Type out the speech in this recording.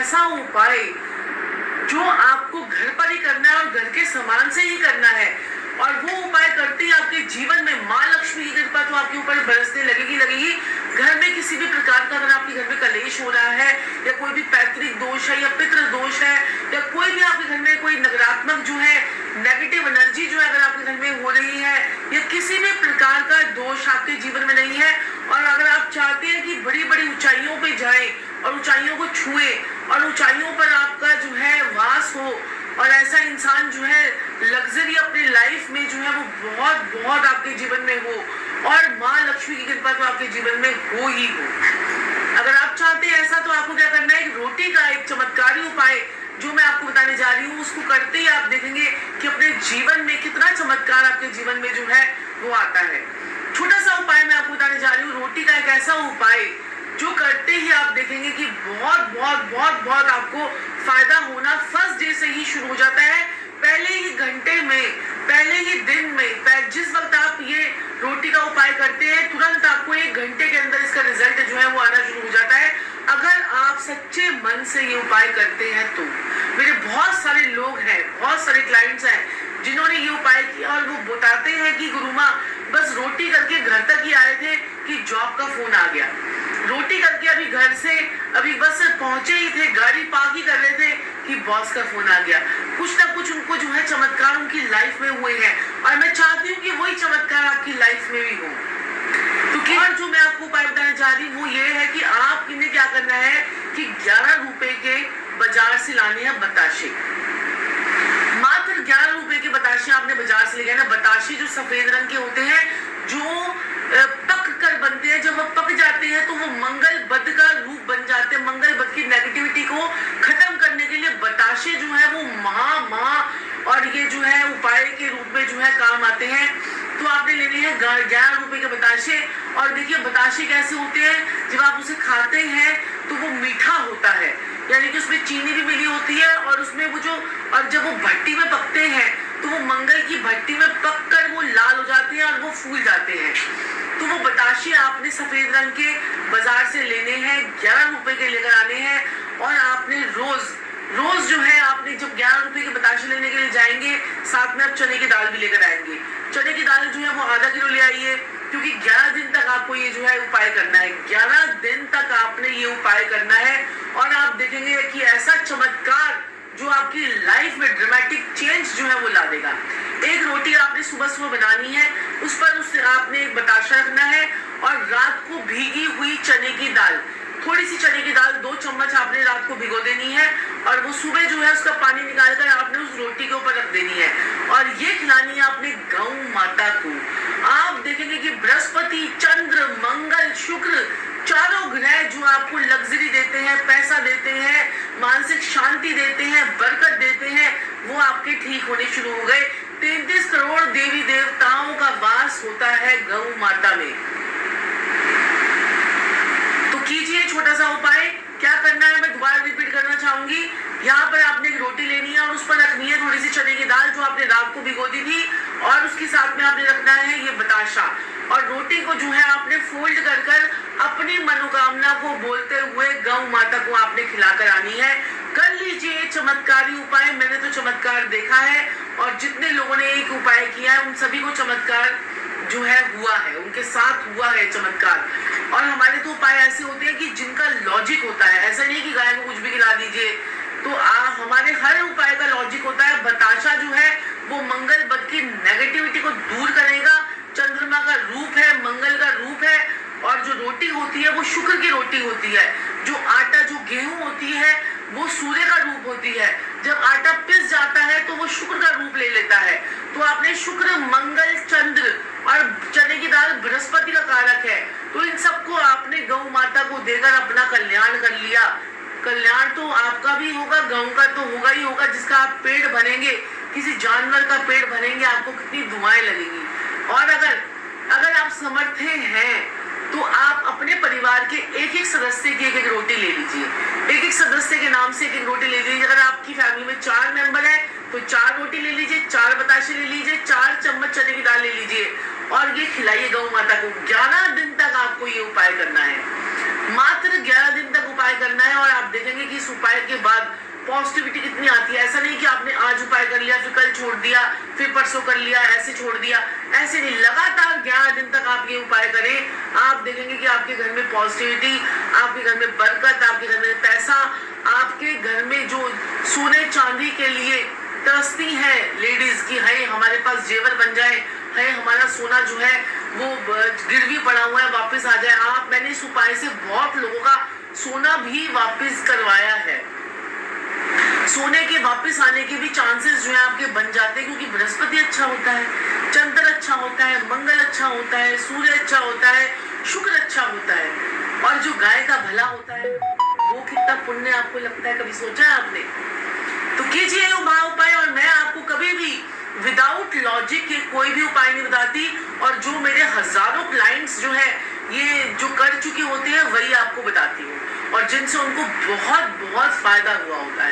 ऐसा उपाय जो आपको घर पर ही करना है और घर के सामान से ही करना है, और वो उपाय करते ही आपके जीवन में माँ लक्ष्मी की कृपा तो आपके ऊपर बरसने लगेगी। घर में किसी भी प्रकार का अगर आपके घर में कलेश हो रहा है, या कोई भी पैतृक दोष है, या पितृ दोष है, या कोई भी आपके घर में कोई नकारात्मक जो है नेगेटिव एनर्जी जो है अगर आपके घर में हो रही है, या किसी भी प्रकार का दोष आपके जीवन में नहीं है, और अगर आप चाहते हैं कि बड़ी बड़ी ऊंचाइयों पे जाएं और ऊंचाइयों को छुए और ऊंचाइयों पर आपका जो है वास हो, और ऐसा इंसान जो है लग्जरी अपने लाइफ में जो है वो बहुत बहुत आपके जीवन में हो, और माँ लक्ष्मी की कृपा तो आपके जीवन में हो ही हो। अगर आप चाहते हैं ऐसा, तो आपको क्या करना है, रोटी का एक चमत्कारी उपाय जो मैं आपको बताने जा रही हूँ, उसको करते ही आप देखेंगे कि अपने जीवन में कितना चमत्कार आपके जीवन में जो है वो आता है। छोटा सा उपाय मैं आपको बताने जा रही हूँ, रोटी का एक ऐसा उपाय जो करते ही आप देखेंगे कि बहुत बहुत बहुत बहुत आपको फायदा होना फर्स्ट डे से ही शुरू हो जाता है। पहले ही घंटे में, पहले ही दिन में, जिस वक्त आप ये रोटी का उपाय करते हैं, तुरंत आपको 1 घंटे के अंदर इसका रिजल्ट जो है वो आना शुरू हो जाता है, अगर आप सच्चे मन से ये उपाय करते हैं तो। मेरे बहुत सारे लोग हैं, बहुत सारे क्लाइंट्स हैं जिन्होंने ये उपाय किया, और वो बताते हैं कि गुरु माँ बस रोटी करके घर तक ही आए थे कि जॉब का फोन आ गया, रोटी करके अभी घर से अभी बस पहुंचे ही थे, गाड़ी पार्क ही कर रहे थे कि बॉस का फोन आ गया। कुछ ना कुछ उनको जो है चमत्कार उनकी लाइफ में हुए हैं, और मैं चाहती हूँ कि वही चमत्कार आपकी लाइफ में भी हो। तो और जो मैं आपको उपाय बताने जा रही हूँ वो ये है कि आप इन्हें क्या करना है कि 11 रुपए के बाजार से लाने हैं बताशे। मात्र 11 रुपए के बताशे आपने बाजार से लेके आना। बताशे जो सफेद रंग के होते हैं, जो पक कर बनते हैं, जब वो पक जाते हैं तो वो मंगल बद का रूप बन जाते हैं। मंगल बद की नेगेटिविटी को खत्म करने के लिए बताशे जो है वो और ये जो है उपाय के रूप में जो है काम आते हैं। तो आपने लेने हैं 11 रुपए के बताशे। और देखिए बताशे कैसे होते हैं, जब आप उसे खाते हैं तो वो मीठा होता है, यानी कि उसमें चीनी भी मिली होती है, और उसमें वो जो, और जब वो भट्टी में पकते हैं तो वो मंगल की भट्टी में पककर वो लाल हो जाते हैं और वो फूल जाते हैं। तो वो बताशे आपने सफेद रंग के बाजार से लेने हैं, 11 रुपए के लेकर आने हैं, और आपने रोज जो है आपने जब 11 रुपए के बताशे लेने के लिए जाएंगे, साथ में आप चने की दाल भी लेकर आएंगे। चने की दाल जो है वो आधा किलो ले आइए, क्योंकि 11 दिन तक आपको ये जो है उपाय करना है। 11 दिन तक आपने ये उपाय करना है, और आप देखेंगे कि ऐसा चमत्कार जो आपकी लाइफ में ड्रामेटिक चेंज जो है वो ला देगा। एक रोटी आपने सुबह सुबह बनानी है, उस पर उससे आपने एक बताशा रखना है, और रात को भीगी हुई चने की दाल, थोड़ी सी चने की दाल 2 चम्मच आपने रात को भिगो देनी है, और वो सुबह जो है उसका पानी निकालकर आपने उस रोटी के ऊपर रख देनी है, और ये खिलानी है आपने गौ माता को। आप देखेंगे कि बृहस्पति, चंद्र, मंगल, शुक्र, चारों ग्रह जो आपको लग्जरी देते हैं, पैसा देते हैं, मानसिक शांति देते हैं, बरकत देते हैं, वो आपके ठीक होने शुरू हो गए। 33 करोड़ देवी देवताओं का वास होता है गौ माता में। तो कीजिए छोटा सा उपाय। क्या करना है मैं दोबारा रिपीट करना चाहूंगी। यहाँ पर आपने एक रोटी लेनी है, और उस पर रखनी है थोड़ी सी चने की दाल जो आपने रात को भिगो दी थी, और उसके साथ में आपने रखना है ये बताशा, और रोटी को जो है आपने फोल्ड कर कर अपनी मनोकामना को बोलते हुए गौ माता को आपने खिलाकर आनी है। कर लीजिए चमत्कारी उपाय। मैंने तो चमत्कार देखा है, और जितने लोगों ने एक उपाय किया है उन सभी को चमत्कार जो है हुआ है, उनके साथ हुआ है चमत्कार। और हमारे तो उपाय ऐसे होते हैं कि जिनका लॉजिक होता है, ऐसा नहीं कि गाय को कुछ भी खिला दीजिए। तो हमारे हर उपाय का लॉजिक होता है। बताशा जो है वो मंगल बद की नेगेटिविटी को दूर करेगा, चंद्रमा का रूप है, मंगल का रूप है, और जो रोटी होती है वो शुक्र की रोटी होती है। जो आटा, जो गेहूं होती है वो सूर्य का रूप होती है। जब आटा पिस जाता है तो वो शुक्र का रूप ले लेता है। तो आपने शुक्र, मंगल, चंद्र और चने की दाल बृहस्पति का कारक है, तो इन सबको आपने गौ माता को देकर अपना कल्याण कर लिया। कल्याण तो आपका भी होगा, गौ का तो होगा ही होगा। जिसका आप पेट भरेंगे, किसी जानवर का पेट भरेंगे, आपको कितनी दुआएं लगेंगी। और अगर आप समर्थ हैं तो आप अपने परिवार के एक सदस्य की एक रोटी ले लीजिए। एक सदस्य के नाम से एक रोटी ले लीजिए। अगर आपकी फैमिली में 4 मेंबर है तो 4 रोटी ले लीजिए, 4 बताशे ले लीजिए, 4 चम्मच चने की दाल ले लीजिए, और ये खिलाइए गौ माता को। 11 दिन तक आपको ये उपाय करना है। मात्र 11 दिन तक उपाय करना है और आप देखेंगे कि इस उपाय के बाद पॉजिटिविटी कितनी आती है। ऐसा नहीं कि आपने आज उपाय कर लिया, फिर कल छोड़ दिया, फिर परसों कर लिया, ऐसे छोड़ दिया, ऐसे नहीं। लगातार 11 दिन तक आप ये उपाय करें, आप देखेंगे कि आपके घर में पॉजिटिविटी, आपके घर में बरकत, आपके घर में पैसा, आपके घर में जो सोने चांदी के लिए तरसती है लेडीज की, है हमारे पास जेवर बन जाए, है हमारा सोना जो है वो गिरवी पड़ा हुआ है वापस आ जाए। मैंने इस उपाय से बहुत लोगों का सोना भी वापस करवाया है। सोने के वापस आने के भी चांसेस जो है आपके बन जाते हैं, क्योंकि बृहस्पति अच्छा होता है, चंद्र अच्छा होता है, मंगल अच्छा होता है, सूर्य अच्छा होता है, शुक्र अच्छा होता है, और जो गाय का भला होता है वो कितना पुण्य आपको लगता है, कभी सोचा है आपने? तो कीजिए उपाय। और मैं आपको कभी भी विदाउट लॉजिक के कोई भी उपाय नहीं बताती, और जो मेरे हजारों क्लाइंट्स जो है ये जो कर चुके होते हैं वही आपको बताती हूँ, और जिनसे उनको बहुत बहुत फायदा हुआ होता है।